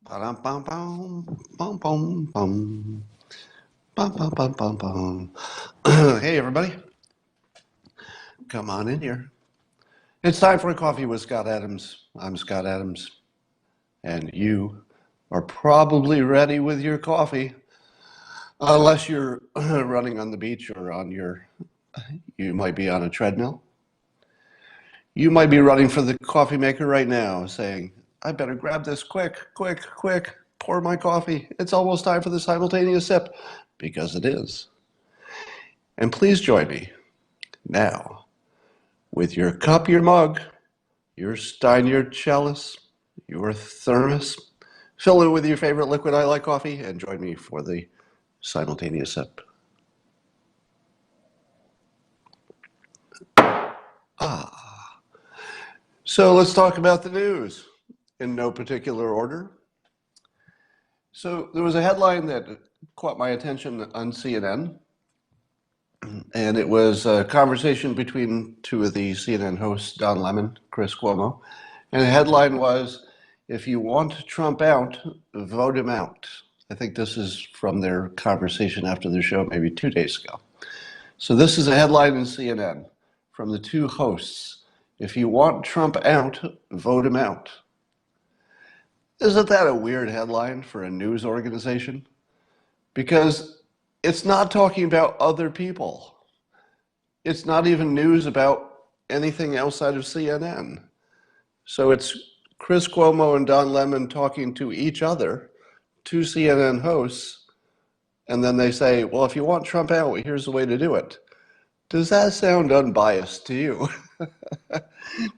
Ba-dum-bum-bum, bum-bum-bum, bum-bum-bum-bum-bum. Hey, everybody. Come on in here. It's time for a coffee with Scott Adams. I'm Scott Adams, and you are probably ready with your coffee, unless you're running on the beach or you might be on a treadmill. You might be running for the coffee maker right now saying, I better grab this quick, quick, quick, pour my coffee. It's almost time for the simultaneous sip, because it is. And please join me now with your cup, your mug, your stein, your chalice, your thermos. Fill it with your favorite liquid I like coffee and join me for the simultaneous sip. So let's talk about the news in no particular order. So there was a headline that caught my attention on CNN, and it was a conversation between two of the CNN hosts, Don Lemon, Chris Cuomo, and the headline was, if you want Trump out, vote him out. I think this is from their conversation after the show maybe 2 days ago. So this is a headline in CNN from the two hosts. If you want Trump out, vote him out. Isn't that a weird headline for a news organization? Because it's not talking about other people. It's not even news about anything outside of CNN. So it's Chris Cuomo and Don Lemon talking to each other, two CNN hosts, and then they say, well, if you want Trump out, here's the way to do it. Does that sound unbiased to you?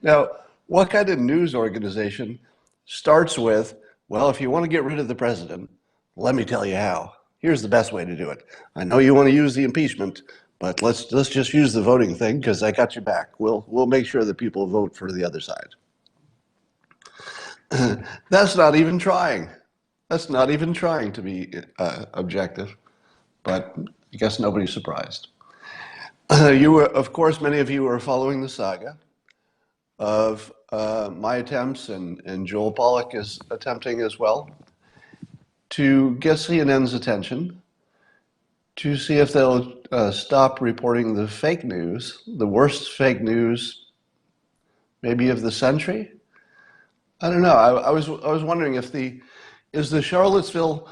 Now, what kind of news organization starts with, well, if you want to get rid of the president, let me tell you how. Here's the best way to do it. I know you want to use the impeachment, but let's just use the voting thing because I got you back. We'll make sure that people vote for the other side. That's not even trying. That's not even trying to be objective, but I guess nobody's surprised. You were, of course, many of you are following the saga of my attempts, and Joel Pollack is attempting as well, to get CNN's attention, to see if they'll stop reporting the fake news, the worst fake news maybe of the century. I don't know. I was wondering if is the Charlottesville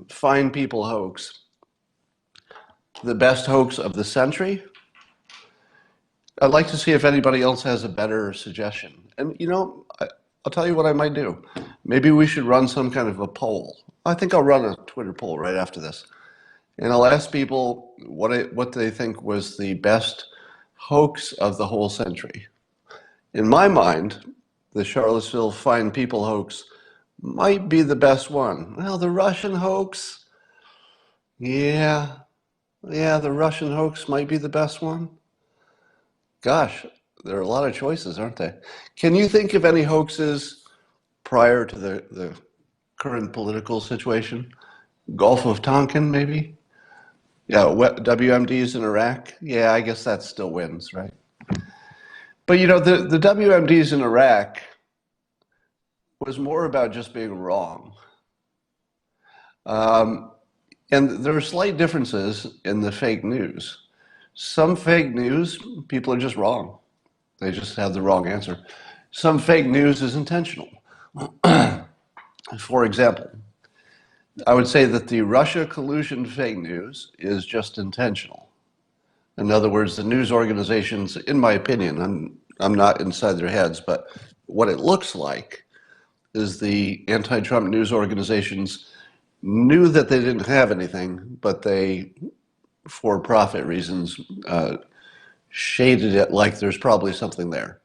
fine people hoax the best hoax of the century? I'd like to see if anybody else has a better suggestion. And I'll tell you what I might do. Maybe we should run some kind of a poll. I think I'll run a Twitter poll right after this. And I'll ask people what they think was the best hoax of the whole century. In my mind, the Charlottesville fine people hoax might be the best one. Well, the Russian hoax, yeah, the Russian hoax might be the best one. Gosh, there are a lot of choices, aren't there? Can you think of any hoaxes prior to the current political situation? Gulf of Tonkin, maybe? Yeah, WMDs in Iraq? Yeah, I guess that still wins, right? But the WMDs in Iraq was more about just being wrong. And there are slight differences in the fake news. Some fake news, people are just wrong. They just have the wrong answer. Some fake news is intentional. For example, I would say that the Russia collusion fake news is just intentional. In other words, the news organizations, in my opinion, I'm not inside their heads, but what it looks like is the anti-Trump news organizations knew that they didn't have anything, but they, for profit reasons, shaded it like there's probably something there.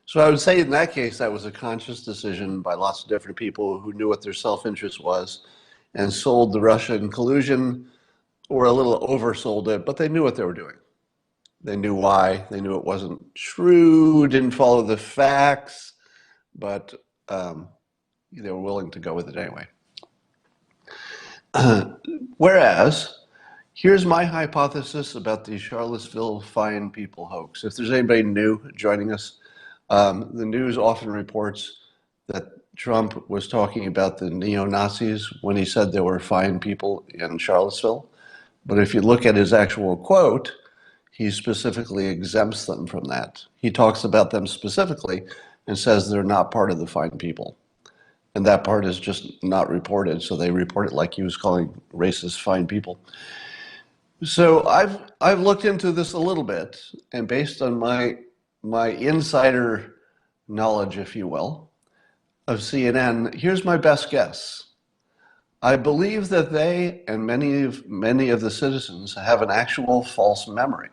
So I would say in that case, that was a conscious decision by lots of different people who knew what their self-interest was and sold the Russian collusion, or a little oversold it, but they knew what they were doing. They knew why. They knew it wasn't true, didn't follow the facts, but they were willing to go with it anyway. Whereas, here's my hypothesis about the Charlottesville fine people hoax. If there's anybody new joining us, the news often reports that Trump was talking about the neo-Nazis when he said there were fine people in Charlottesville. But if you look at his actual quote, he specifically exempts them from that. He talks about them specifically and says they're not part of the fine people. And that part is just not reported, so they report it like he was calling racist fine people. So I've looked into this a little bit, and based on my insider knowledge, if you will, of CNN, here's my best guess. I believe that they and many of the citizens have an actual false memory,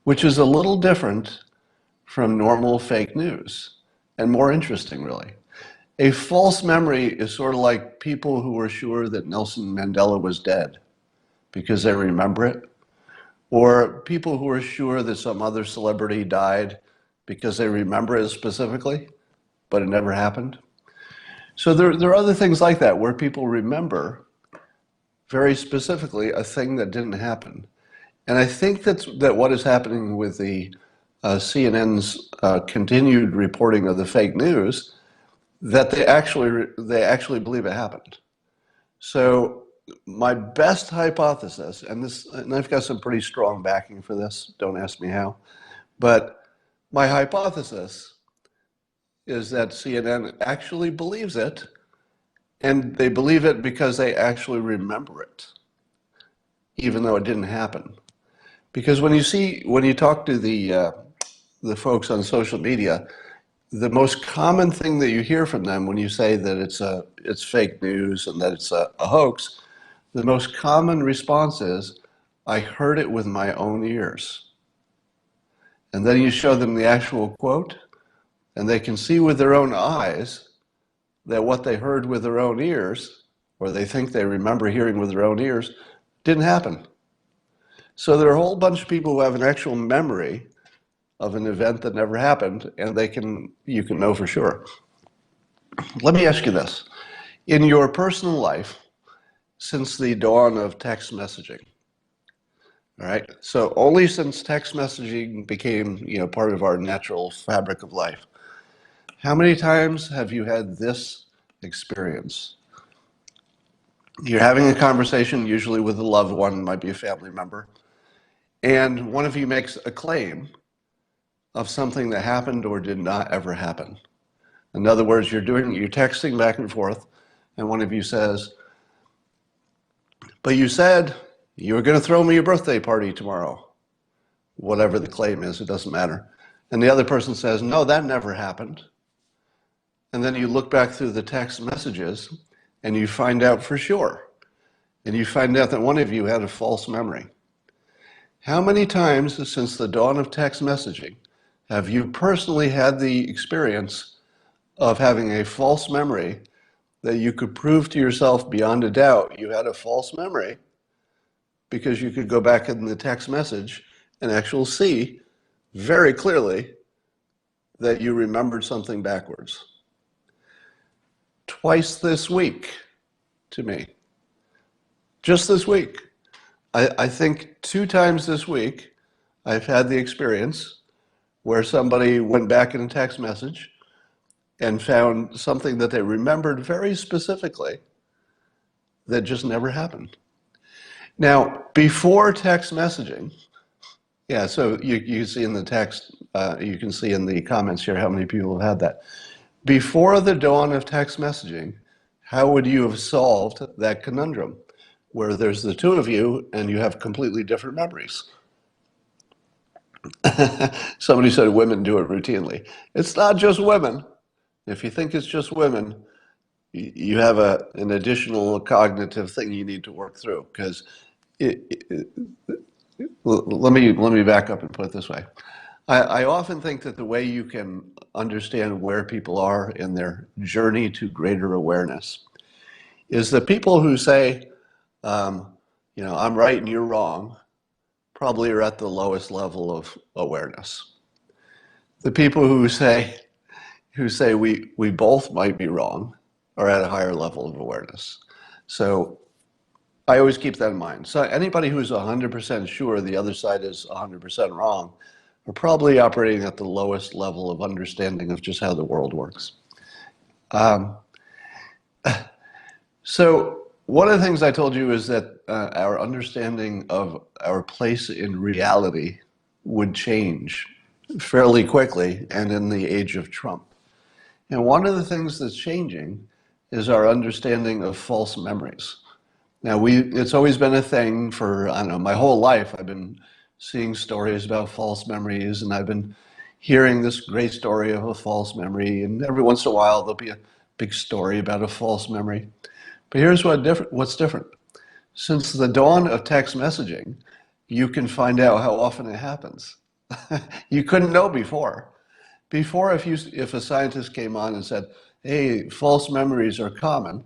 which is a little different from normal fake news and more interesting, really. A false memory is sort of like people who were sure that Nelson Mandela was dead because they remember it, or people who are sure that some other celebrity died because they remember it specifically, but it never happened. So there are other things like that where people remember very specifically a thing that didn't happen. And I think that what is happening with the CNN's continued reporting of the fake news, that they actually believe it happened. So my best hypothesis, and I've got some pretty strong backing for this, don't ask me how, but my hypothesis is that CNN actually believes it, and they believe it because they actually remember it, even though it didn't happen. Because when you talk to the folks on social media, the most common thing that you hear from them when you say that it's fake news and that it's a hoax, the most common response is, "I heard it with my own ears." And then you show them the actual quote, and they can see with their own eyes that what they heard with their own ears, or they think they remember hearing with their own ears, didn't happen. So there are a whole bunch of people who have an actual memory of an event that never happened, and you can know for sure. Let me ask you this. In your personal life, since the dawn of text messaging, all right, so only since text messaging became part of our natural fabric of life, how many times have you had this experience? You're having a conversation, usually with a loved one, might be a family member, and one of you makes a claim of something that happened or did not ever happen. In other words, you're texting back and forth, and one of you says, "But you said you were going to throw me a birthday party tomorrow." Whatever the claim is, it doesn't matter. And the other person says, "No, that never happened." And then you look back through the text messages, and you find out for sure. And you find out that one of you had a false memory. How many times since the dawn of text messaging have you personally had the experience of having a false memory that you could prove to yourself beyond a doubt you had a false memory because you could go back in the text message and actually see very clearly that you remembered something backwards? Twice this week to me. Just this week. I think 2 times this week I've had the experience where somebody went back in a text message and found something that they remembered very specifically that just never happened. Now, before text messaging, yeah, so you can see in the text, you can see in the comments here how many people have had that. Before the dawn of text messaging, how would you have solved that conundrum where there's the two of you and you have completely different memories? Somebody said women do it routinely. It's not just women. If you think it's just women, you have an additional cognitive thing you need to work through. Because let me back up and put it this way. I often think that the way you can understand where people are in their journey to greater awareness is the people who say, I'm right and you're wrong, probably are at the lowest level of awareness. The people who say we both might be wrong are at a higher level of awareness. So I always keep that in mind. So anybody who's 100% sure the other side is 100% wrong are probably operating at the lowest level of understanding of just how the world works. Um, so one of the things I told you is that our understanding of our place in reality would change fairly quickly and in the age of Trump. And one of the things that's changing is our understanding of false memories. Now, it's always been a thing for, I don't know, my whole life. I've been seeing stories about false memories, and I've been hearing this great story of a false memory, and every once in a while there'll be a big story about a false memory. But here's what's different. Since the dawn of text messaging, you can find out how often it happens. You couldn't know before. Before, if a scientist came on and said, hey, false memories are common,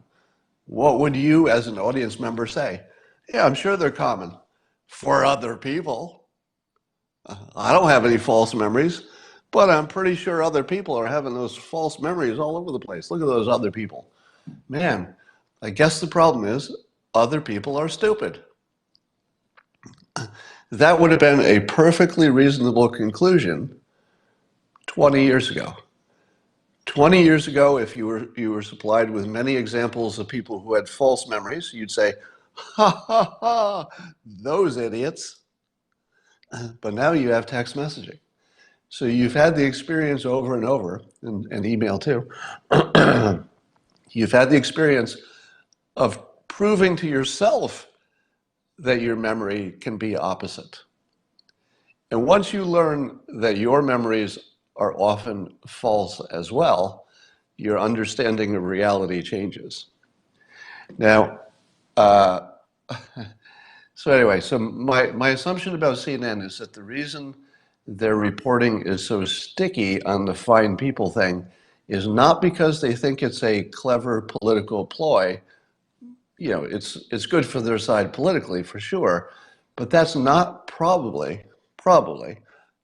what would you as an audience member say? Yeah, I'm sure they're common for other people. I don't have any false memories, but I'm pretty sure other people are having those false memories all over the place. Look at those other people. Man, I guess the problem is other people are stupid. That would have been a perfectly reasonable conclusion 20 years ago. 20 years ago, if you were supplied with many examples of people who had false memories, you'd say, ha ha ha, those idiots. But now you have text messaging. So you've had the experience over and over, and email too. You've had the experience of proving to yourself that your memory can be opposite. And once you learn that your memories are often false as well, your understanding of reality changes. Now, so my assumption about CNN is that the reason their reporting is so sticky on the fine people thing is not because they think it's a clever political ploy. You know, it's good for their side politically, for sure, but that's not probably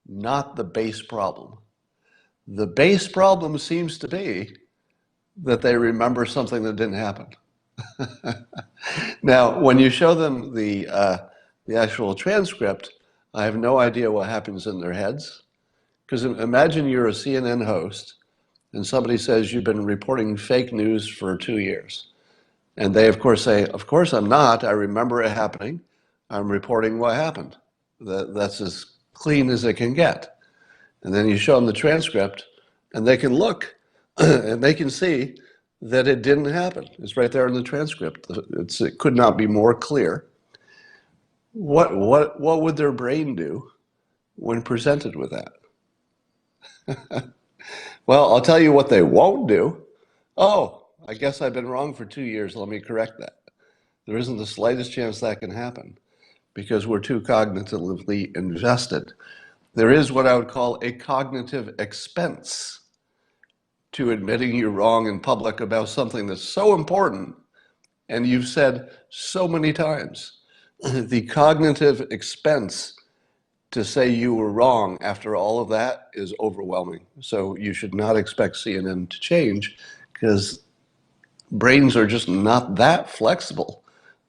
not the base problem. The base problem seems to be that they remember something that didn't happen. Now, when you show them the actual transcript, I have no idea what happens in their heads. Because imagine you're a CNN host and somebody says you've been reporting fake news for 2 years. And they, of course, say, of course I'm not. I remember it happening. I'm reporting what happened. That's as clean as it can get. And then you show them the transcript, and they can look, and they can see that it didn't happen. It's right there in the transcript. It could not be more clear. What would their brain do when presented with that? Well, I'll tell you what they won't do. Oh, I guess I've been wrong for 2 years. Let me correct that. There isn't the slightest chance that can happen because we're too cognitively invested. There is what I would call a cognitive expense to admitting you're wrong in public about something that's so important and you've said so many times. The cognitive expense to say you were wrong after all of that is overwhelming. So you should not expect CNN to change because brains are just not that flexible.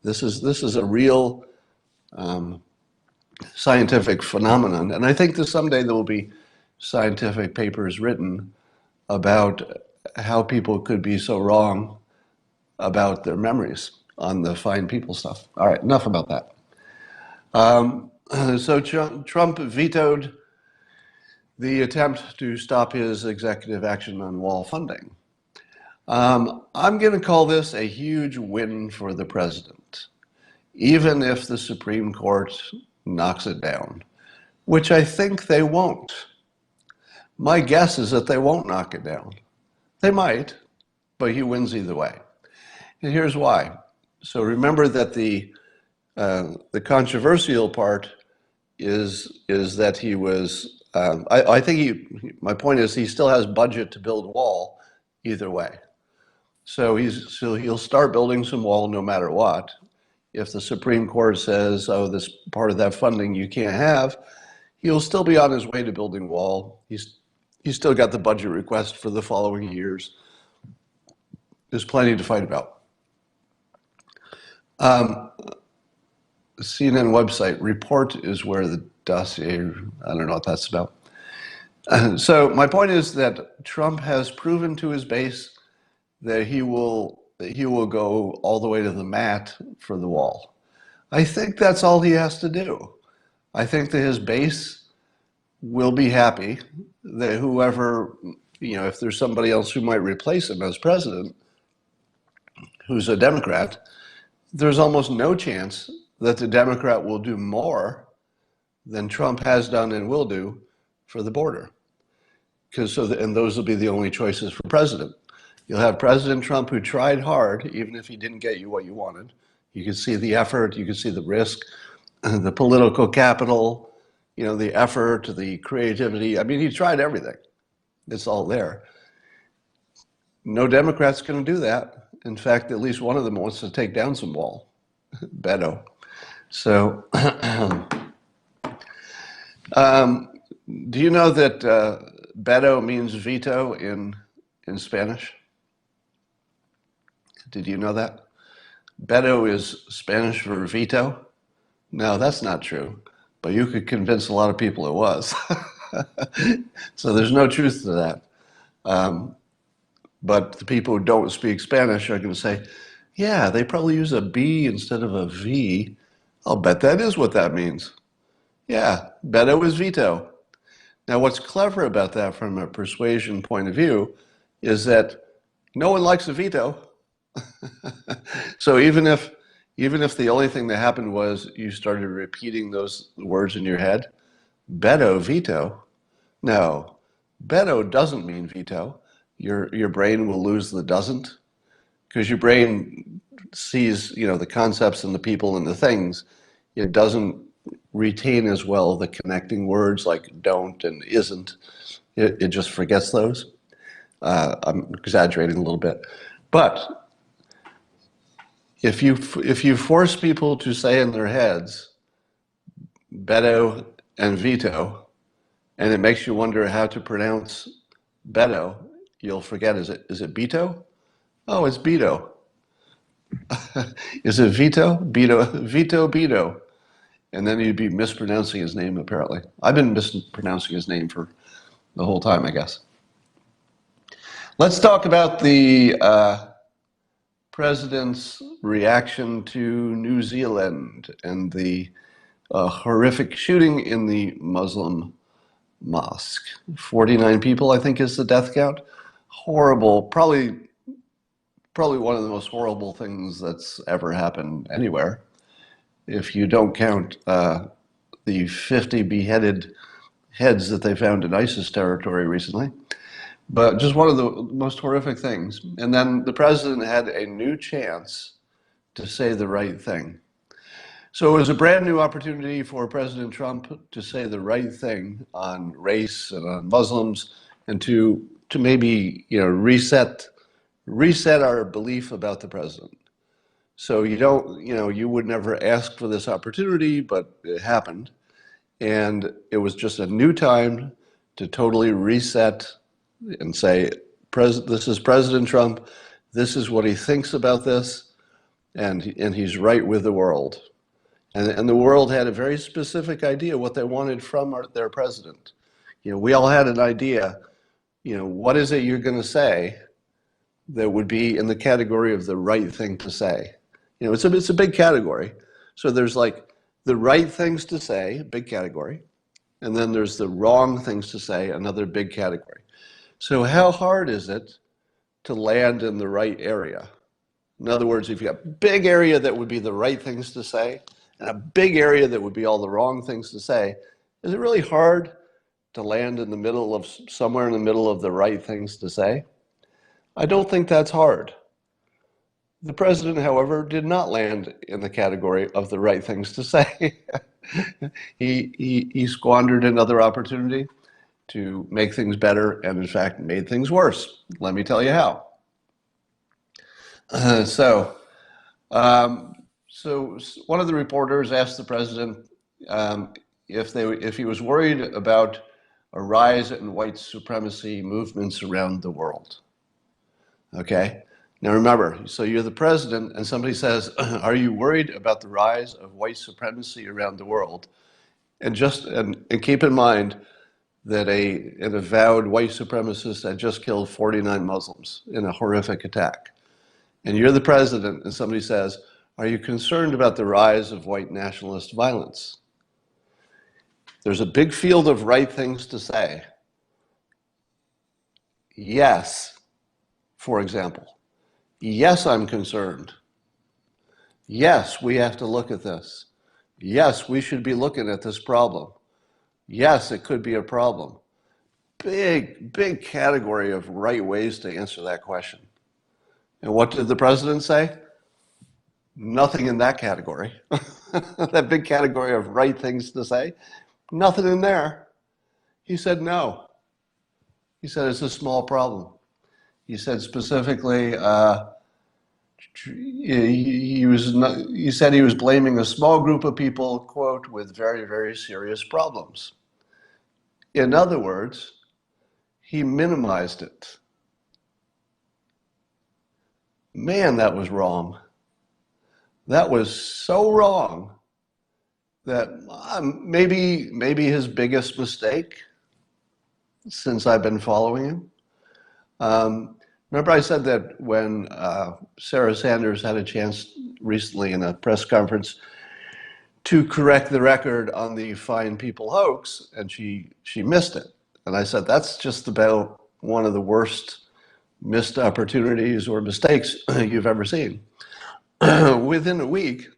This is a real scientific phenomenon. And I think that someday there will be scientific papers written about how people could be so wrong about their memories on the fine people stuff. All right, enough about that. So Trump vetoed the attempt to stop his executive action on wall funding. I'm going to call this a huge win for the president, even if the Supreme Court knocks it down, which I think they won't. My guess is that they won't knock it down. They might, but he wins either way. And here's why. So remember that the controversial part is that he was, I think my point is he still has budget to build a wall either way. So he'll start building some wall no matter what. If the Supreme Court says, oh, this part of that funding you can't have, he'll still be on his way to building wall. He's still got the budget request for the following years. There's plenty to fight about. The CNN website report is where the dossier, I don't know what that's about. So my point is that Trump has proven to his base that he will go all the way to the mat for the wall. I think that's all he has to do. I think that his base will be happy that whoever, if there's somebody else who might replace him as president, who's a Democrat, there's almost no chance that the Democrat will do more than Trump has done and will do for the border. And those will be the only choices for president. You'll have President Trump who tried hard, even if he didn't get you what you wanted. You can see the effort, you can see the risk, the political capital, the effort, the creativity. I mean, he tried everything. It's all there. No Democrat's going to do that. In fact, at least one of them wants to take down some wall, Beto. So, do you know that Beto means veto in Spanish? Did you know that? Beto is Spanish for veto? No, that's not true. But you could convince a lot of people it was. So there's no truth to that. But the people who don't speak Spanish are going to say, yeah, they probably use a B instead of a V. I'll bet that is what that means. Yeah, Beto is veto. Now, what's clever about that from a persuasion point of view is that no one likes a veto. So even if the only thing that happened was you started repeating those words in your head, Beto, veto? No, Beto doesn't mean veto. Your brain will lose the doesn't, because your brain sees, the concepts and the people and the things. It doesn't retain as well the connecting words like don't and isn't. It just forgets those. I'm exaggerating a little bit. But if you force people to say in their heads Beto and veto, and it makes you wonder how to pronounce Beto, you'll forget, is it Beto? Oh, it's Beto. Is it veto? Beto. And then you'd be mispronouncing his name, apparently. I've been mispronouncing his name for the whole time, I guess. Let's talk about the president's reaction to New Zealand and the horrific shooting in the Muslim mosque. 49 people, I think, is the death count. Horrible, probably one of the most horrible things that's ever happened anywhere. If you don't count the 50 beheaded heads that they found in ISIS territory recently. But just one of the most horrific things. And then the president had a new chance to say the right thing. So it was a brand new opportunity for President Trump to say the right thing on race and on Muslims, and to maybe reset our belief about the president. So you would never ask for this opportunity, but it happened. And it was just a new time to totally reset and say, this is President Trump, this is what he thinks about this, and he's right with the world. And the world had a very specific idea what they wanted from their president. We all had an idea, what is it you're going to say that would be in the category of the right thing to say? It's a big category. So there's like the right things to say, big category, and then there's the wrong things to say, another big category. So how hard is it to land in the right area? In other words, if you have a big area that would be the right things to say, and a big area that would be all the wrong things to say, is it really hard to land in the middle of, somewhere in the middle of the right things to say? I don't think that's hard. The president, however, did not land in the category of the right things to say. He squandered another opportunity to make things better, and in fact made things worse. Let me tell you how. So one of the reporters asked the president if he was worried about a rise in white supremacy movements around the world. Okay? Now remember, so you're the president and somebody says, are you worried about the rise of white supremacy around the world? And keep in mind, that an avowed white supremacist had just killed 49 Muslims in a horrific attack. And you're the president, and somebody says, are you concerned about the rise of white nationalist violence? There's a big field of right things to say. Yes, for example. Yes, I'm concerned. Yes, we have to look at this. Yes, we should be looking at this problem. Yes, it could be a problem. Big category of right ways to answer that question. And what did the president say? Nothing in that category. That big category of right things to say, nothing in there. He said no. He said it's a small problem. He said specifically, he said he was blaming a small group of people, quote, with very serious problems. In other words, he minimized it. Man, that was wrong. That was so wrong that maybe his biggest mistake since I've been following him. Remember I said that when Sarah Sanders had a chance recently in a press conference to correct the record on the Fine People hoax, and she missed it. And I said, that's just about one of the worst missed opportunities or mistakes you've ever seen. Within a week,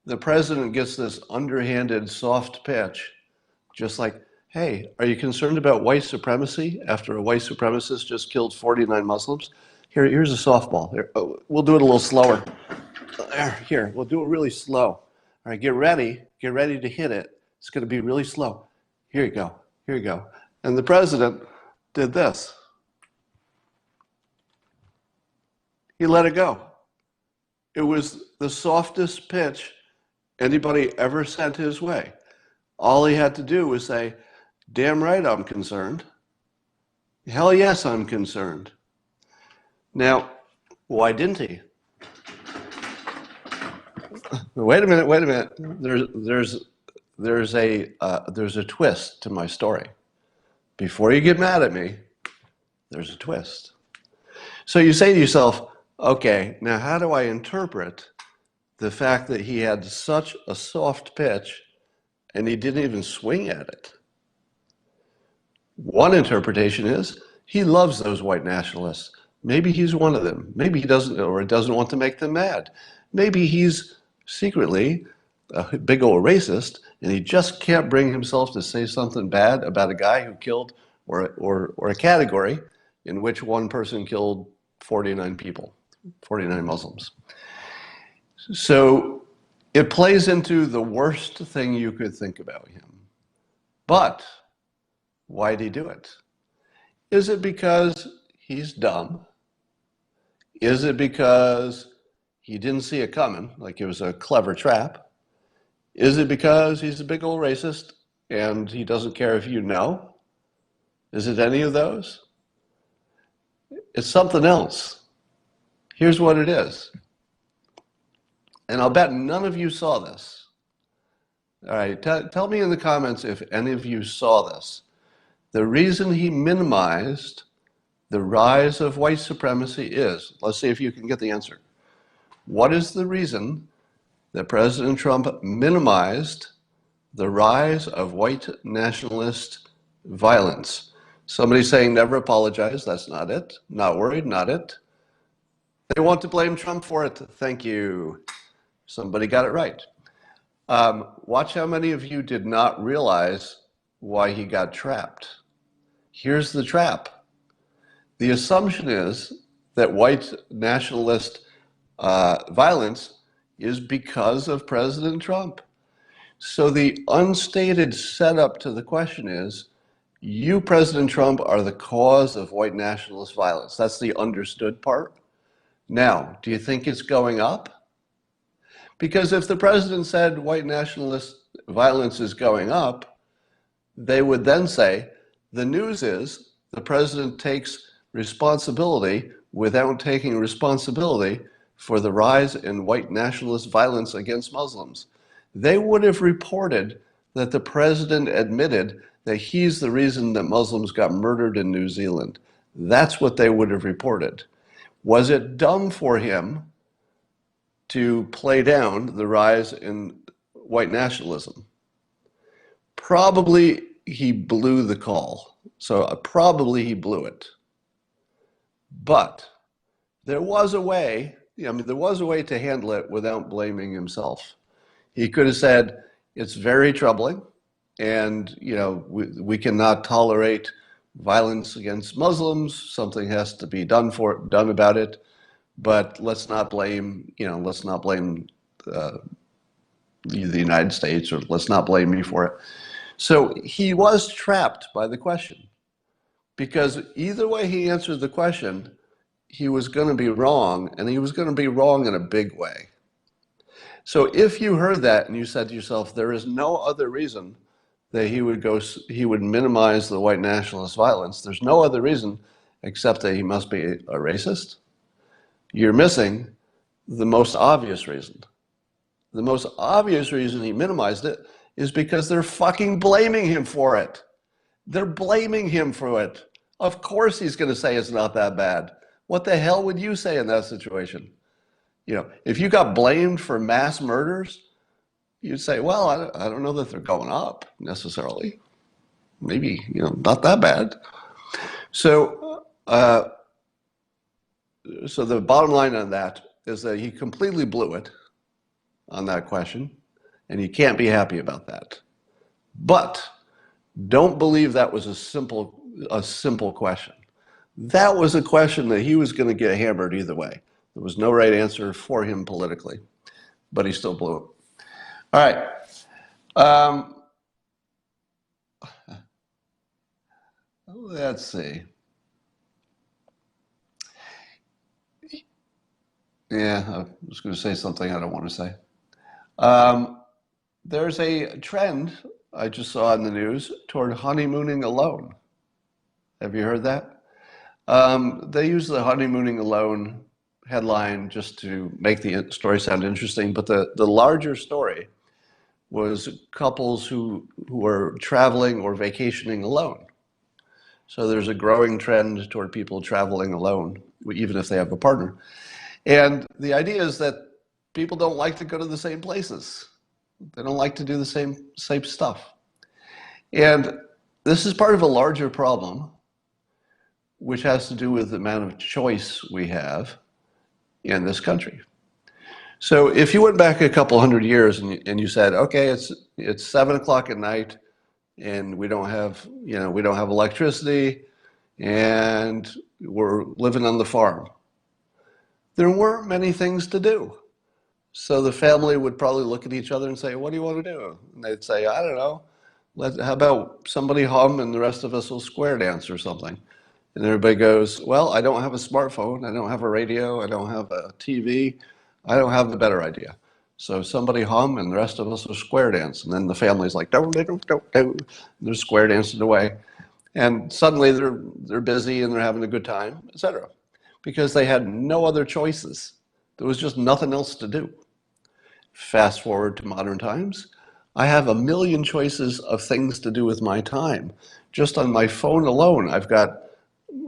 the president gets this underhanded soft pitch, just like, hey, are you concerned about white supremacy after a white supremacist just killed 49 Muslims? Here's a softball. Here, we'll do it a little slower. Here, we'll do it really slow. All right, get ready to hit it. It's going to be really slow. Here you go. And the president did this. He let it go. It was the softest pitch anybody ever sent his way. All he had to do was say, damn right I'm concerned. Hell yes, I'm concerned. Now, why didn't he? Wait a minute. There's a twist to my story. Before you get mad at me, there's a twist. So you say to yourself, okay, now how do I interpret the fact that he had such a soft pitch and he didn't even swing at it? One interpretation is he loves those white nationalists. Maybe he's one of them. Maybe he doesn't want to make them mad. Maybe he's secretly a big old racist and he just can't bring himself to say something bad about a guy who killed, or a category in which one person killed 49 people, 49 Muslims. So it plays into the worst thing you could think about him. But why did he do it? Is it because he's dumb? Is it because he didn't see it coming, like it was a clever trap? Is it because he's a big old racist and he doesn't care if you know? Is it any of those? It's something else. Here's what it is. And I'll bet none of you saw this. All right, tell me in the comments if any of you saw this. The reason he minimized the rise of white supremacy is, let's see if you can get the answer. What is the reason that President Trump minimized the rise of white nationalist violence? Somebody's saying never apologize. That's not it. Not worried, not it. They want to blame Trump for it. Thank you. Somebody got it right. Watch how many of you did not realize why he got trapped. Here's the trap. The assumption is that white nationalist violence is because of President Trump. So the unstated setup to the question is, you, President Trump, are the cause of white nationalist violence. That's the understood part. Now, do you think it's going up? Because if the president said white nationalist violence is going up, they would then say, the news is the president takes responsibility without taking responsibility for the rise in white nationalist violence against Muslims. They would have reported that the president admitted that he's the reason that Muslims got murdered in New Zealand. That's what they would have reported. Was it dumb for him to play down the rise in white nationalism? Probably he blew the call. So probably he blew it. But there was a way, there was a way to handle it without blaming himself. He could have said, it's very troubling, and we cannot tolerate violence against Muslims. Something has to be done about it. But let's not blame the United States, or let's not blame me for it. So he was trapped by the question, because either way he answered the question, he was going to be wrong, and he was going to be wrong in a big way. So if you heard that and you said to yourself, there is no other reason that he would minimize the white nationalist violence, there's no other reason except that he must be a racist, you're missing the most obvious reason. The most obvious reason he minimized it is because they're fucking blaming him for it. They're blaming him for it. Of course he's going to say it's not that bad. What the hell would you say in that situation? If you got blamed for mass murders, you'd say, well, I don't know that they're going up necessarily. Maybe, not that bad. So the bottom line on that is that he completely blew it on that question, and you can't be happy about that. But don't believe that was a simple question. That was a question that he was going to get hammered either way. There was no right answer for him politically, but he still blew it. All right. Let's see. Yeah, I was going to say something I don't want to say. There's a trend I just saw in the news toward honeymooning alone. Have you heard that? They use the honeymooning alone headline just to make the story sound interesting, but the larger story was couples who are traveling or vacationing alone. So there's a growing trend toward people traveling alone, even if they have a partner. And the idea is that people don't like to go to the same places. They don't like to do the same stuff. And this is part of a larger problem, which has to do with the amount of choice we have in this country. So if you went back a couple hundred years and you said, okay, it's 7 o'clock at night, and we don't have electricity, and we're living on the farm, there weren't many things to do. So the family would probably look at each other and say, what do you want to do? And they'd say, I don't know. How about somebody hum and the rest of us will square dance or something? And everybody goes, well, I don't have a smartphone. I don't have a radio. I don't have a TV. I don't have a better idea. So somebody hum and the rest of us will square dance. And then the family's like, don't. They're square dancing away. And suddenly they're busy and they're having a good time, etc. Because they had no other choices. There was just nothing else to do. Fast forward to modern times. I have a million choices of things to do with my time. Just on my phone alone, I've got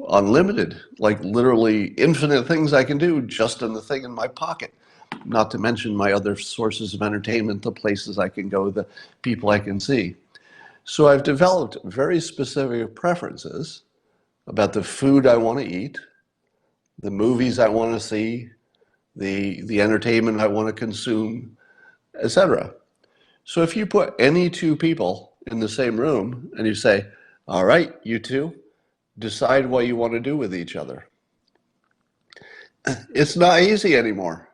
unlimited, like literally infinite things I can do just in the thing in my pocket. Not to mention my other sources of entertainment, the places I can go, the people I can see. So I've developed very specific preferences about the food I want to eat, the movies I want to see, the entertainment I want to consume, etc. So if you put any two people in the same room and you say, all right, you two, decide what you want to do with each other. It's not easy anymore.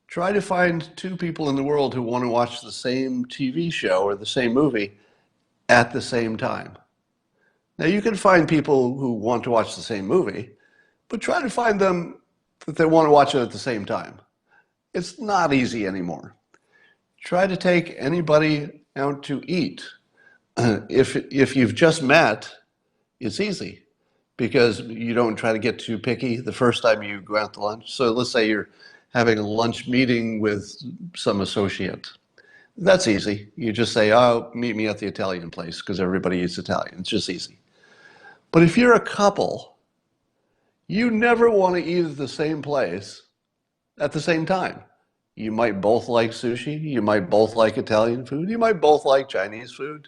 Try to find two people in the world who want to watch the same TV show or the same movie at the same time. Now you can find people who want to watch the same movie, but try to find them that they want to watch it at the same time. It's not easy anymore. Try to take anybody out to eat. If you've just met, it's easy because you don't try to get too picky the first time you go out to lunch. So let's say you're having a lunch meeting with some associate. That's easy. You just say, oh, meet me at the Italian place because everybody eats Italian. It's just easy. But if you're a couple, you never want to eat at the same place at the same time. You might both like sushi. You might both like Italian food. You might both like Chinese food.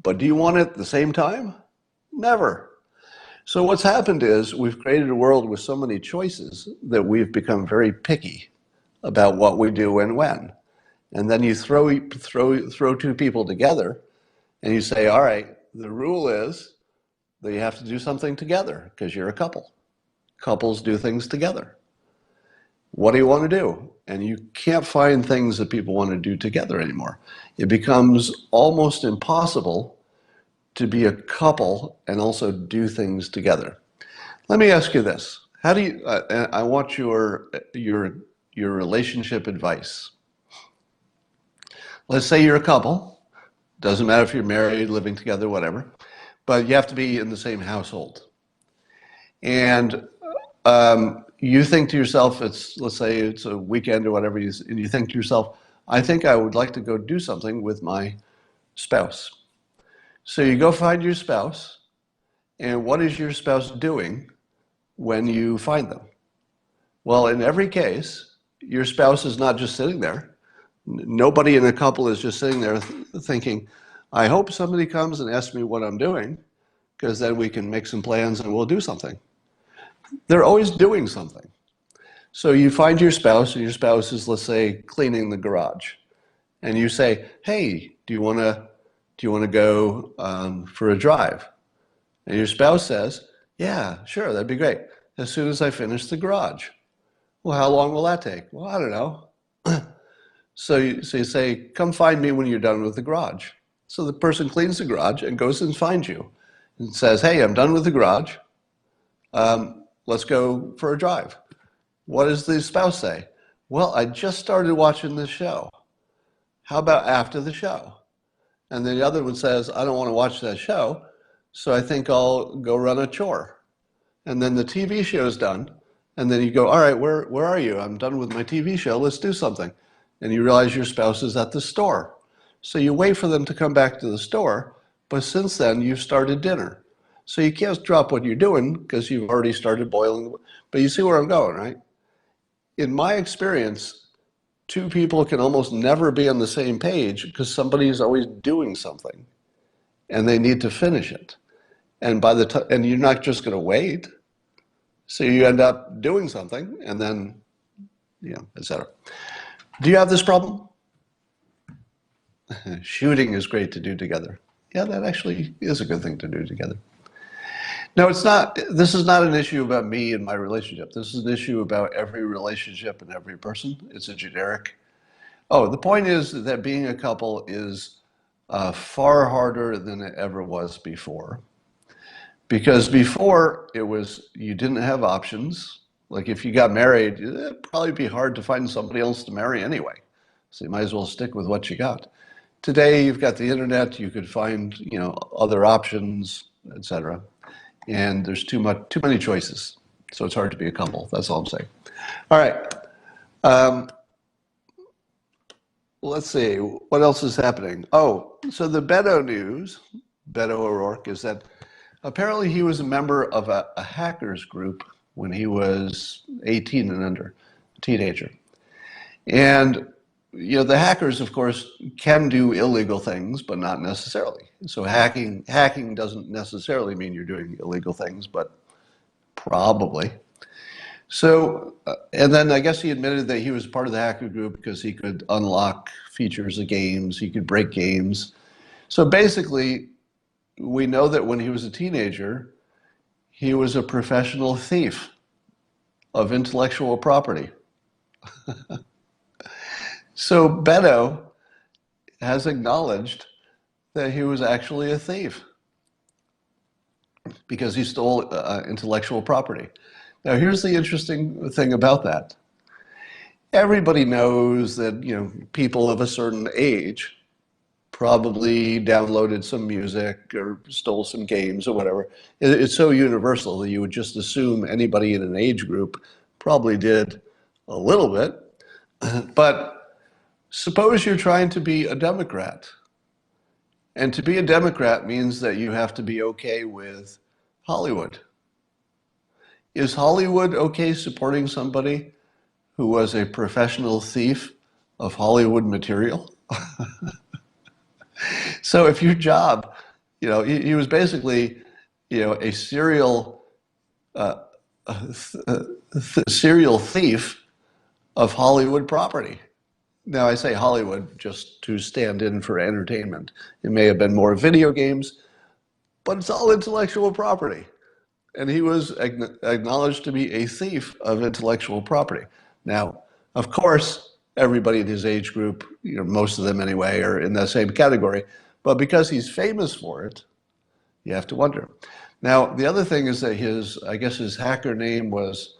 But do you want it at the same time? Never. So what's happened is we've created a world with so many choices that we've become very picky about what we do and when. And then you throw two people together and you say, all right, the rule is that you have to do something together because you're a couple. Couples do things together. What do you want to do? And you can't find things that people want to do together anymore. It becomes almost impossible to be a couple and also do things together. Let me ask you this. How do you, I want your relationship advice. Let's say you're a couple. Doesn't matter if you're married, living together, whatever, but you have to be in the same household. And you think to yourself, let's say it's a weekend or whatever, and you think to yourself, I think I would like to go do something with my spouse. So you go find your spouse, and what is your spouse doing when you find them? Well, in every case, your spouse is not just sitting there. Nobody in a couple is just sitting there thinking, I hope somebody comes and asks me what I'm doing, because then we can make some plans and we'll do something. They're always doing something. So you find your spouse, and your spouse is, let's say, cleaning the garage. And you say, hey, do you want to go for a drive? And your spouse says, yeah, sure, that'd be great. As soon as I finish the garage. Well, how long will that take? Well, I don't know. So you say, come find me when you're done with the garage. So the person cleans the garage and goes and finds you and says, hey, I'm done with the garage. Let's go for a drive. What does the spouse say? Well, I just started watching this show. How about after the show? And then the other one says, I don't want to watch that show, so I think I'll go run a chore. And then the TV show's done, and then you go, all right, where are you? I'm done with my TV show, let's do something. And you realize your spouse is at the store. So you wait for them to come back to the store, but since then you've started dinner. So you can't drop what you're doing because you've already started boiling. But you see where I'm going, right? In my experience, two people can almost never be on the same page because somebody is always doing something and they need to finish it. And by the time, and you're not just going to wait. So you end up doing something and then, etc. Do you have this problem? Shooting is great to do together. Yeah, that actually is a good thing to do together. No, it's not. This is not an issue about me and my relationship. This is an issue about every relationship and every person. It's a generic. Oh, the point is that being a couple is far harder than it ever was before. Because before it was, you didn't have options. Like if you got married, it'd probably be hard to find somebody else to marry anyway. So you might as well stick with what you got. Today, you've got the internet, you could find, other options, etc. And there's too many choices. So it's hard to be a couple. That's all I'm saying. All right. Let's see. What else is happening? Oh, so the Beto news, Beto O'Rourke, is that apparently he was a member of a hackers group when he was 18 and under, a teenager. And the hackers, of course, can do illegal things, but not necessarily. So hacking doesn't necessarily mean you're doing illegal things, but probably. So, and then I guess he admitted that he was part of the hacker group because he could unlock features of games, he could break games. So basically, we know that when he was a teenager, he was a professional thief of intellectual property. So Beto has acknowledged that he was actually a thief because he stole intellectual property. Now, here's the interesting thing about that. Everybody knows that, people of a certain age probably downloaded some music or stole some games or whatever. It's so universal that you would just assume anybody in an age group probably did a little bit. But Suppose you're trying to be a Democrat. And to be a Democrat means that you have to be okay with Hollywood. Is Hollywood okay supporting somebody who was a professional thief of Hollywood material? So if your job, he was basically, a uh, serial thief of Hollywood property. Now I say Hollywood just to stand in for entertainment. It may have been more video games, but it's all intellectual property. And he was acknowledged to be a thief of intellectual property. Now, of course, everybody in his age group, most of them anyway, are in that same category. But because he's famous for it, you have to wonder. Now, the other thing is that I guess his hacker name was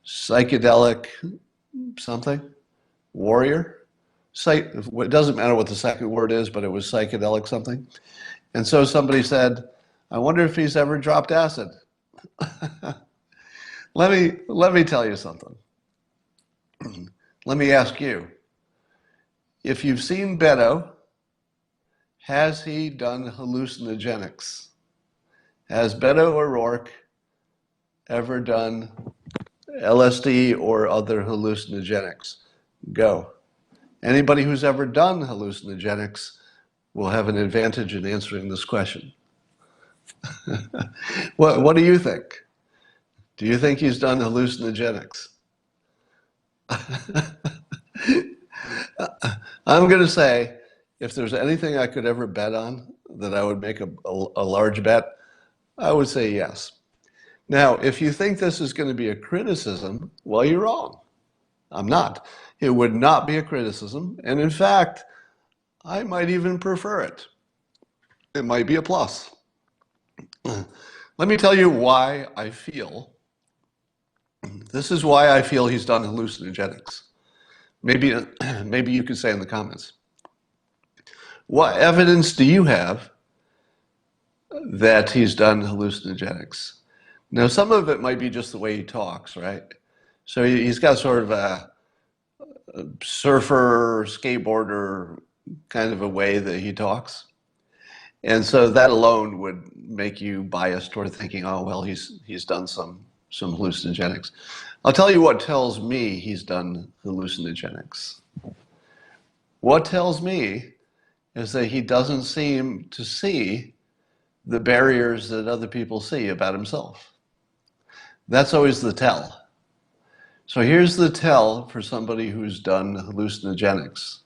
psychedelic something, warrior. It doesn't matter what the second word is, but it was psychedelic something. And so somebody said, I wonder if he's ever dropped acid. Let me tell you something. Let me ask you, if you've seen Beto, has he done hallucinogenics? Has Beto O'Rourke ever done LSD or other hallucinogenics? Go. Anybody who's ever done hallucinogenics will have an advantage in answering this question. What do you think? Do you think he's done hallucinogenics? I'm going to say, if there's anything I could ever bet on, that I would make a large bet, I would say yes. Now, if you think this is going to be a criticism, well, you're wrong. I'm not. It would not be a criticism. And in fact, I might even prefer it. It might be a plus. Let me tell you why I feel. This is why I feel he's done hallucinogenics. Maybe you could say in the comments. What evidence do you have that he's done hallucinogenics? Now, some of it might be just the way he talks, right? So he's got sort of a surfer, skateboarder kind of a way that he talks. And so that alone would make you biased toward thinking, oh, well, he's done some hallucinogenics. I'll tell you what tells me he's done hallucinogenics. What tells me is that he doesn't seem to see the barriers that other people see about himself. That's always the tell. So here's the tell for somebody who's done hallucinogenics.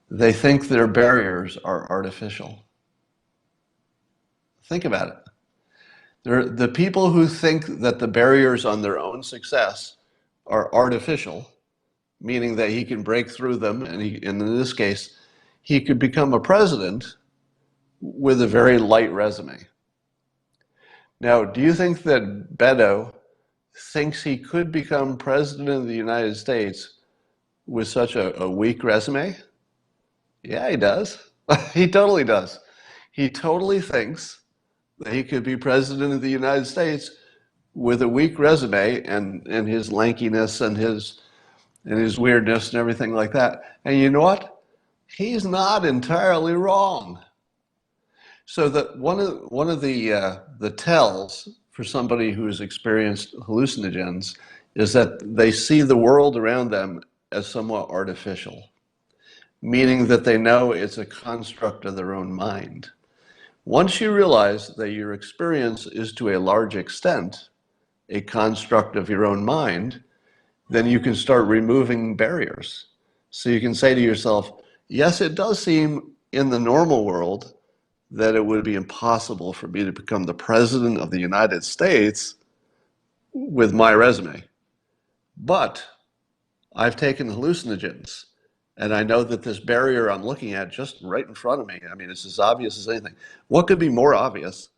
They think their barriers are artificial. Think about it. The people who think that the barriers on their own success are artificial, meaning that he can break through them, and in this case, he could become a president with a very light resume. Now, do you think that Beto thinks he could become president of the United States with such a weak resume? Yeah, he does. He totally does. He totally thinks that he could be president of the United States with a weak resume and his lankiness and his weirdness and everything like that. And you know what? He's not entirely wrong. So that one of the tells for somebody who's experienced hallucinogens is that they see the world around them as somewhat artificial, meaning that they know it's a construct of their own mind. Once you realize that your experience is to a large extent a construct of your own mind, then you can start removing barriers. So you can say to yourself, yes, it does seem in the normal world that it would be impossible for me to become the president of the United States with my resume. But I've taken hallucinogens, and I know that this barrier I'm looking at just right in front of me, I mean, it's as obvious as anything. What could be more obvious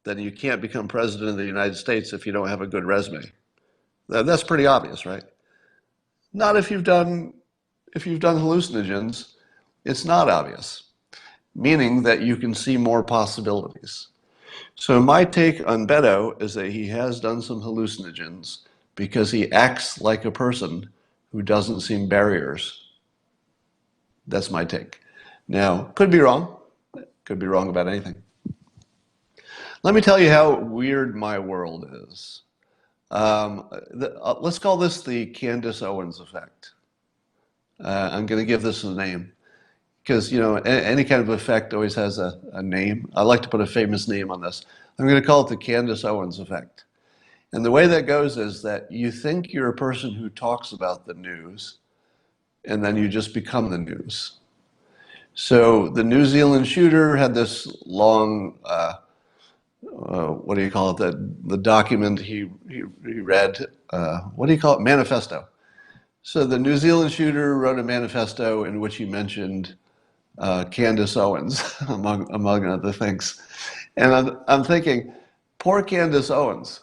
than you can't become president of the United States if you don't have a good resume? That's pretty obvious, right? Not if you've done hallucinogens, it's not obvious, meaning that you can see more possibilities. So my take on Beto is that he has done some hallucinogens because he acts like a person who doesn't see barriers. That's my take. Now, could be wrong. Could be wrong about anything. Let me tell you how weird my world is. Let's call this the Candace Owens effect. I'm going to give this a name because, you know, any kind of effect always has a name. I like to put a famous name on this. I'm going to call it the Candace Owens effect. And the way that goes is that you think you're a person who talks about the news, and then you just become the news. So the New Zealand shooter had this long, what do you call it? The document he read. What do you call it? Manifesto. So the New Zealand shooter wrote a manifesto in which he mentioned Candace Owens, among other things. And I'm thinking, poor Candace Owens.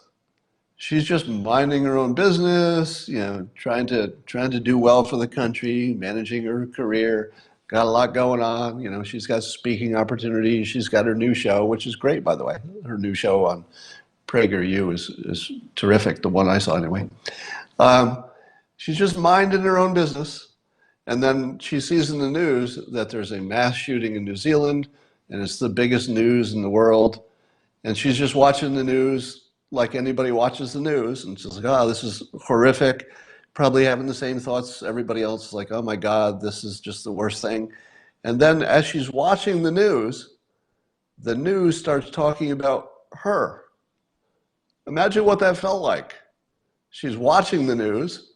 She's just minding her own business, you know, trying to do well for the country, managing her career, got a lot going on. You know, she's got speaking opportunities. She's got her new show, which is great, by the way. Her new show on PragerU is terrific, the one I saw anyway. She's just minding her own business. And then she sees in the news that there's a mass shooting in New Zealand, and it's the biggest news in the world. And she's just watching the news like anybody watches the news. And she's like, oh, this is horrific. Probably having the same thoughts everybody else, like, oh my God, this is just the worst thing. And then as she's watching the news starts talking about her. Imagine what that felt like. She's watching the news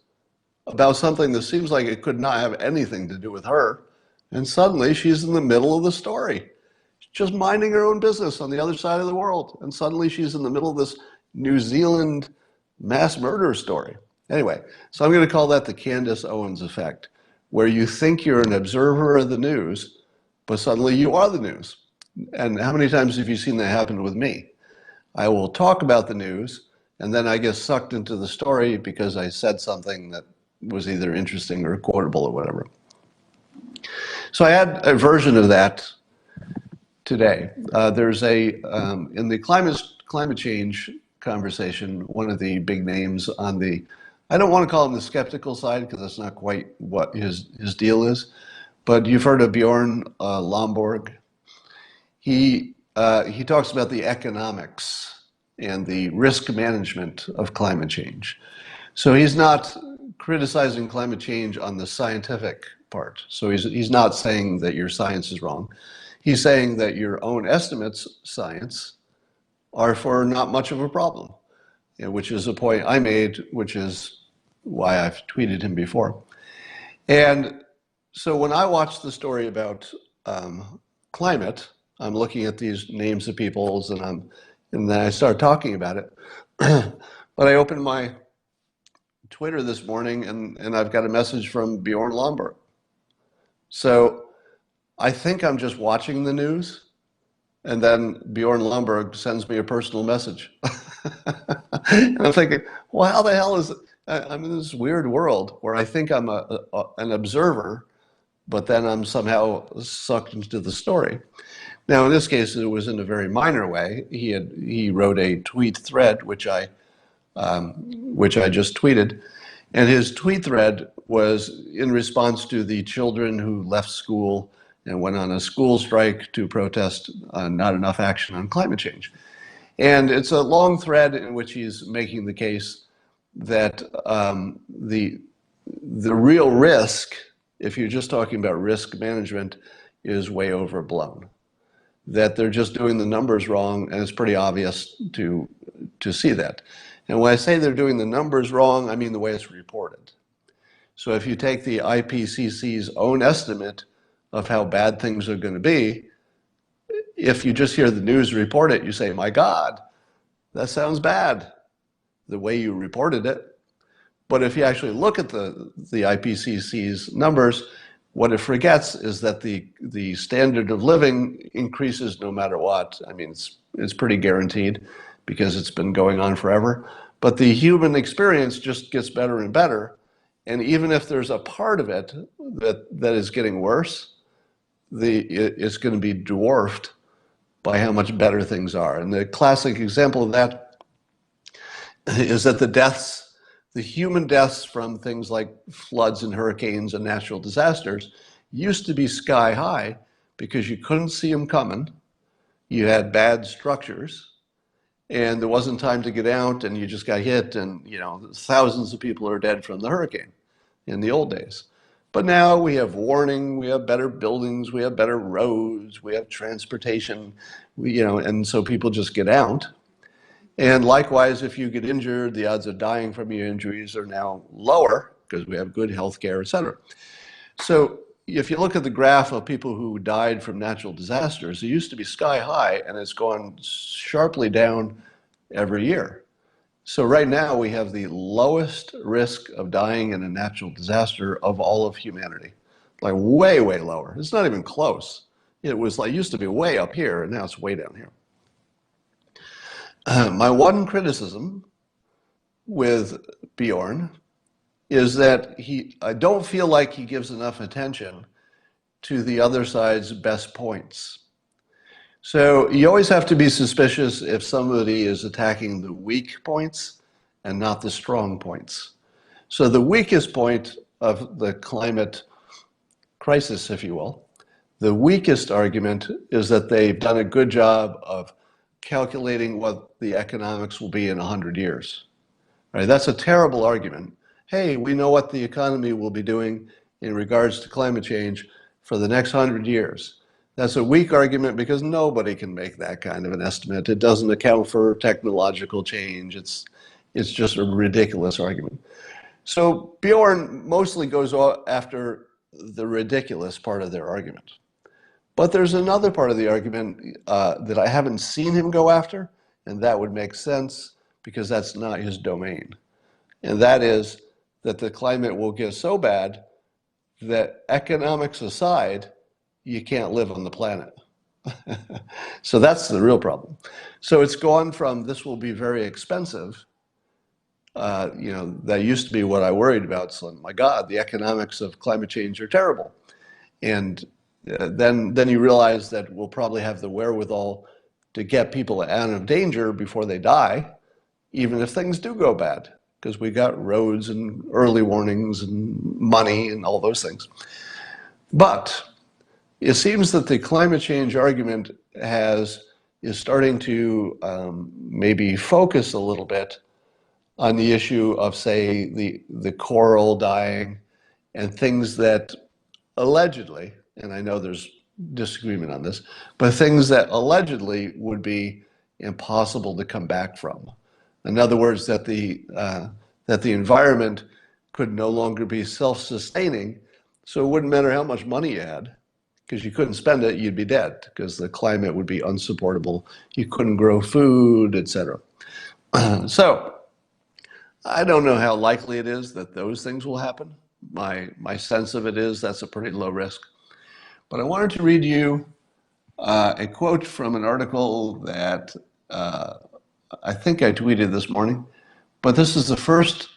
about something that seems like it could not have anything to do with her. And suddenly she's in the middle of the story, just minding her own business on the other side of the world. And suddenly she's in the middle of this New Zealand mass murder story. Anyway, so I'm going to call that the Candace Owens effect, where you think you're an observer of the news, but suddenly you are the news. And how many times have you seen that happen with me? I will talk about the news, and then I get sucked into the story because I said something that was either interesting or quotable or whatever. So I had a version of that today. There's in the climate change conversation, one of the big names on the, I don't want to call him the skeptical side because that's not quite what his deal is, but you've heard of Bjorn Lomborg. He talks about the economics and the risk management of climate change. So he's not criticizing climate change on the scientific part. So he's not saying that your science is wrong. He's saying that your own estimates, science, are for not much of a problem, you know, which is a point I made, which is why I've tweeted him before. And so when I watch the story about climate, I'm looking at these names of peoples and then I start talking about it. But I opened my Twitter this morning and I've got a message from Bjorn Lomborg. So I think I'm just watching the news, and then Bjorn Lomborg sends me a personal message. And I'm thinking, well, how the hell is it? I'm in this weird world where I think I'm an observer, but then I'm somehow sucked into the story. Now, in this case, it was in a very minor way. He wrote a tweet thread, which I just tweeted. And his tweet thread was in response to the children who left school and went on a school strike to protest not enough action on climate change. And it's a long thread in which he's making the case that the real risk, if you're just talking about risk management, is way overblown. That they're just doing the numbers wrong, and it's pretty obvious to see that. And when I say they're doing the numbers wrong, I mean the way it's reported. So if you take the IPCC's own estimate of how bad things are going to be, if you just hear the news report it, you say, my God, that sounds bad, the way you reported it. But if you actually look at the IPCC's numbers, what it forgets is that the standard of living increases no matter what. I mean, it's pretty guaranteed because it's been going on forever. But the human experience just gets better and better. And even if there's a part of it that is getting worse, it's going to be dwarfed by how much better things are. And the classic example of that is that the human deaths from things like floods and hurricanes and natural disasters used to be sky high because you couldn't see them coming. You had bad structures, and there wasn't time to get out, and you just got hit, and thousands of people are dead from the hurricane in the old days. But now we have warning, we have better buildings, we have better roads, we have transportation, and so people just get out. And likewise, if you get injured, the odds of dying from your injuries are now lower because we have good health care, et cetera. So if you look at the graph of people who died from natural disasters, it used to be sky high, and it's gone sharply down every year. So right now we have the lowest risk of dying in a natural disaster of all of humanity. Like way, way lower. It's not even close. It used to be way up here, and now it's way down here. My one criticism with Bjorn is that I don't feel like he gives enough attention to the other side's best points. So you always have to be suspicious if somebody is attacking the weak points and not the strong points. So the weakest point of the climate crisis, if you will, the weakest argument is that they've done a good job of calculating what the economics will be in 100 years. Right? That's a terrible argument. Hey, we know what the economy will be doing in regards to climate change for the next 100 years. That's a weak argument because nobody can make that kind of an estimate. It doesn't account for technological change. It's just a ridiculous argument. So Bjorn mostly goes after the ridiculous part of their argument. But there's another part of the argument that I haven't seen him go after, and that would make sense because that's not his domain. And that is that the climate will get so bad that economics aside, you can't live on the planet. So that's the real problem. So it's gone from this will be very expensive. That used to be what I worried about. So my God, the economics of climate change are terrible. And then you realize that we'll probably have the wherewithal to get people out of danger before they die, even if things do go bad, because we got roads and early warnings and money and all those things. But it seems that the climate change argument is starting to maybe focus a little bit on the issue of, say, the coral dying and things that allegedly, and I know there's disagreement on this, but things that allegedly would be impossible to come back from. In other words, that the environment could no longer be self-sustaining, so it wouldn't matter how much money you had, because you couldn't spend it, you'd be dead, because the climate would be unsupportable. You couldn't grow food, etc. So I don't know how likely it is that those things will happen. My sense of it is that's a pretty low risk. But I wanted to read you a quote from an article that I think I tweeted this morning, but this is the first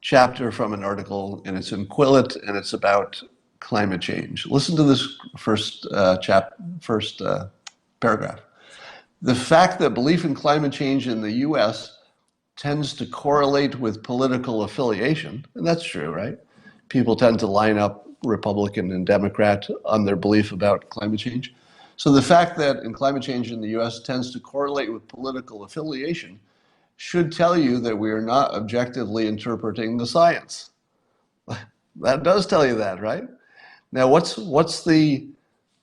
chapter from an article, and it's in Quillette, and it's about climate change. Listen to this first paragraph. The fact that belief in climate change in the US tends to correlate with political affiliation, and that's true, right? People tend to line up Republican and Democrat on their belief about climate change. So the fact that in climate change in the US tends to correlate with political affiliation should tell you that we are not objectively interpreting the science. That does tell you that, right? Now, what's the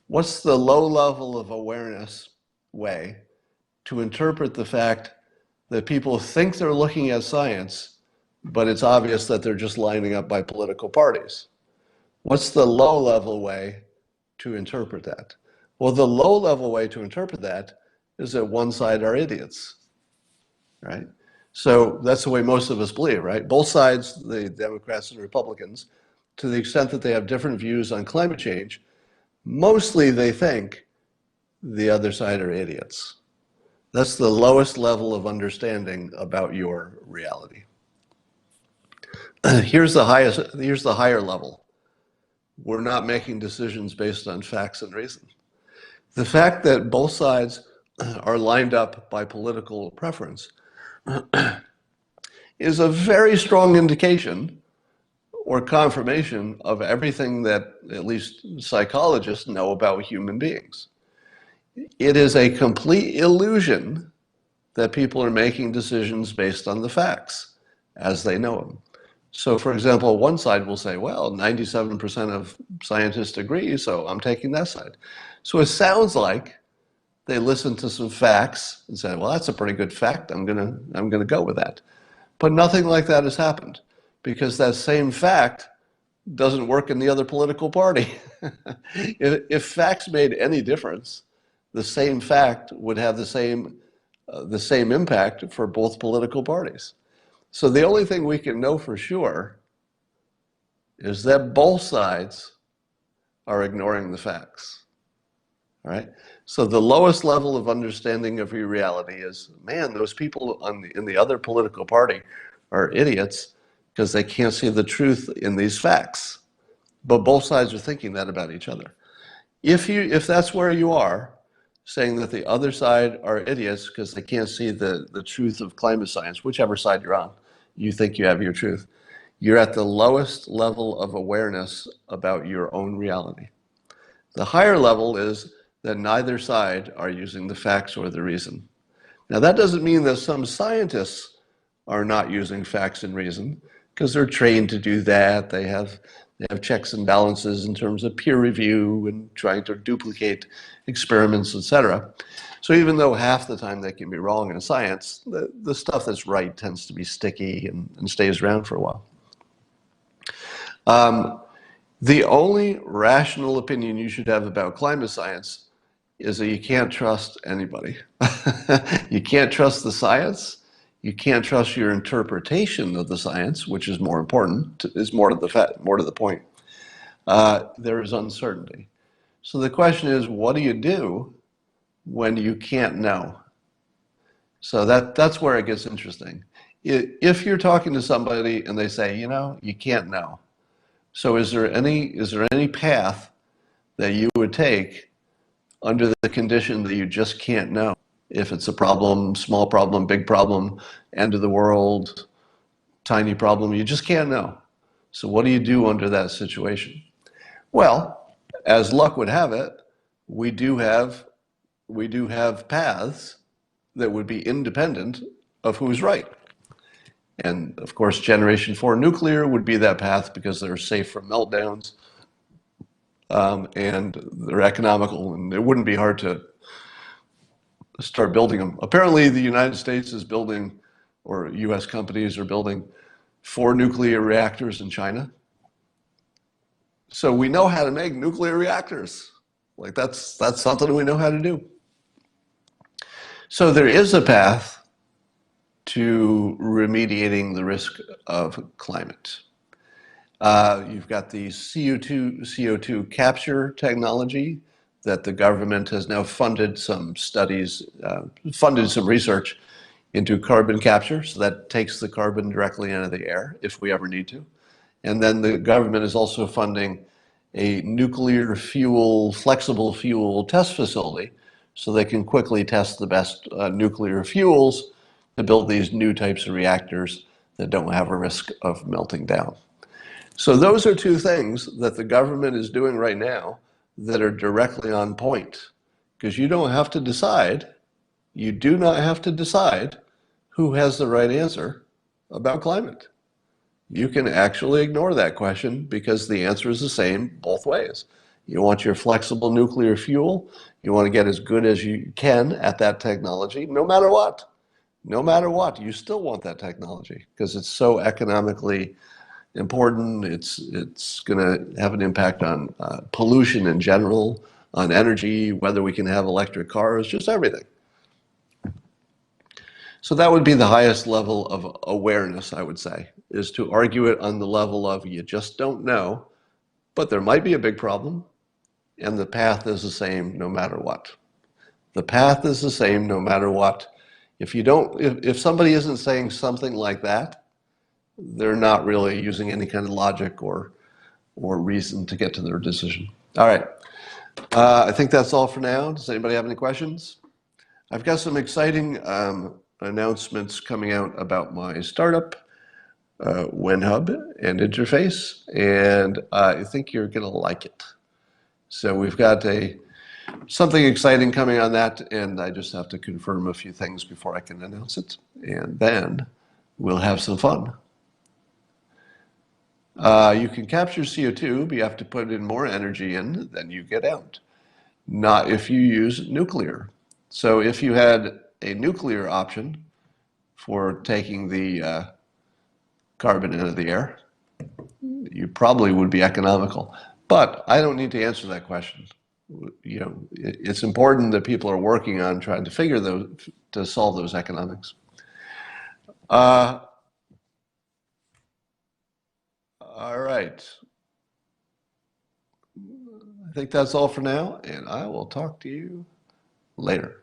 low level of awareness way to interpret the fact that people think they're looking at science, but it's obvious that they're just lining up by political parties? What's the low level way to interpret that? Well, the low level way to interpret that is that one side are idiots, right? So that's the way most of us believe, right? Both sides, the Democrats and Republicans, to the extent that they have different views on climate change, mostly they think the other side are idiots. That's the lowest level of understanding about your reality. Here's the higher level. We're not making decisions based on facts and reason. The fact that both sides are lined up by political preference is a very strong indication, or confirmation of everything that at least psychologists know about human beings. It is a complete illusion that people are making decisions based on the facts as they know them. So, for example, one side will say, well, 97% of scientists agree, so I'm taking that side. So it sounds like they listened to some facts and said, well, that's a pretty good fact. I'm gonna go with that. But nothing like that has happened, because that same fact doesn't work in the other political party. If facts made any difference, the same fact would have the same impact for both political parties. So the only thing we can know for sure is that both sides are ignoring the facts. All right? So the lowest level of understanding of your reality is, man, those people in the other political party are idiots because they can't see the truth in these facts. But both sides are thinking that about each other. If that's where you are, saying that the other side are idiots because they can't see the truth of climate science, whichever side you're on, you think you have your truth, you're at the lowest level of awareness about your own reality. The higher level is that neither side are using the facts or the reason. Now, that doesn't mean that some scientists are not using facts and reason, because they're trained to do that. They have checks and balances in terms of peer review and trying to duplicate experiments, etc. So even though half the time they can be wrong in science, the stuff that's right tends to be sticky and stays around for a while. The only rational opinion you should have about climate science is that you can't trust anybody. You can't trust the science. You can't trust your interpretation of the science, which is more important, is more to the point. There is uncertainty. So the question is, what do you do when you can't know? So that's where it gets interesting. If you're talking to somebody and they say, you can't know. So is there any path that you would take under the condition that you just can't know? If it's a problem, small problem, big problem, end of the world, tiny problem, you just can't know. So what do you do under that situation? Well, as luck would have it, we do have paths that would be independent of who's right. And of course, Generation 4 nuclear would be that path because they're safe from meltdowns, and they're economical, and it wouldn't be hard to start building them. Apparently, the United States is building, or US companies are building, 4 nuclear reactors in China. So we know how to make nuclear reactors. Like that's something we know how to do. So there is a path to remediating the risk of climate. You've got the CO2 capture technology that the government has now funded some studies, funded some research into carbon capture. So that takes the carbon directly out of the air if we ever need to. And then the government is also funding a nuclear fuel, flexible fuel test facility so they can quickly test the best nuclear fuels to build these new types of reactors that don't have a risk of melting down. So those are two things that the government is doing right now that are directly on point, because you don't have to decide, you do not have to decide who has the right answer about climate. You can actually ignore that question because the answer is the same both ways. You want your flexible nuclear fuel, you want to get as good as you can at that technology, no matter what. No matter what, you still want that technology because it's so economically important. It's going to have an impact on pollution in general, on energy, whether we can have electric cars, just everything. So that would be the highest level of awareness, I would say, is to argue it on the level of you just don't know, but there might be a big problem, and the path is the same no matter what. The path is the same no matter what. If somebody isn't saying something like that, they're not really using any kind of logic or reason to get to their decision. All right. I think that's all for now. Does anybody have any questions? I've got some exciting announcements coming out about my startup. WinHub and interface, and I think you're going to like it. So we've got something exciting coming on that, and I just have to confirm a few things before I can announce it, and then we'll have some fun. You can capture CO2, but you have to put in more energy in than you get out. Not if you use nuclear. So if you had a nuclear option for taking the carbon out of the air, you probably would be economical. But I don't need to answer that question. You know, it's important that people are working on trying to solve those economics. All right. I think that's all for now, and I will talk to you later.